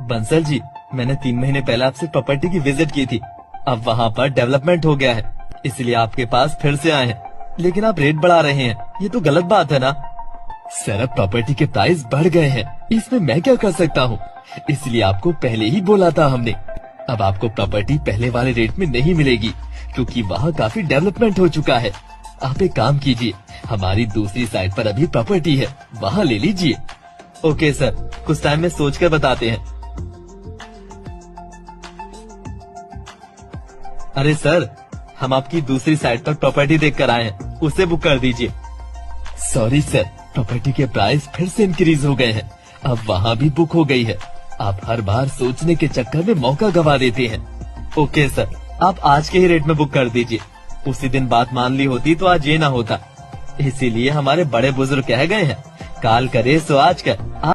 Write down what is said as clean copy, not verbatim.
बंसल जी, मैंने 3 महीने पहले आपसे प्रॉपर्टी की विजिट की थी। अब वहाँ पर डेवलपमेंट हो गया है, इसलिए आपके पास फिर से आए हैं। लेकिन आप रेट बढ़ा रहे हैं, ये तो गलत बात है ना। सर, अब प्रॉपर्टी के प्राइस बढ़ गए हैं, इसमें मैं क्या कर सकता हूँ। इसलिए आपको पहले ही बोला था हमने। अब आपको प्रॉपर्टी पहले वाले रेट में नहीं मिलेगी, क्योंकि वहाँ काफी डेवलपमेंट हो चुका है। आप एक काम कीजिए, हमारी दूसरी साइड पर अभी प्रॉपर्टी है, वहाँ ले लीजिए। ओके सर, कुछ टाइम में सोच कर बताते हैं। अरे सर, हम आपकी दूसरी साइड पर प्रॉपर्टी देख कर आए हैं, उसे बुक कर दीजिए। सॉरी सर, प्रॉपर्टी के प्राइस फिर से इंक्रीज हो गए हैं, अब वहाँ भी बुक हो गई है। आप हर बार सोचने के चक्कर में मौका गवा देते हैं। ओके सर, आप आज के ही रेट में बुक कर दीजिए। उसी दिन बात मान ली होती तो आज ये ना होता। इसीलिए हमारे बड़े बुजुर्ग कह गए हैं, काल करे सो आज कर।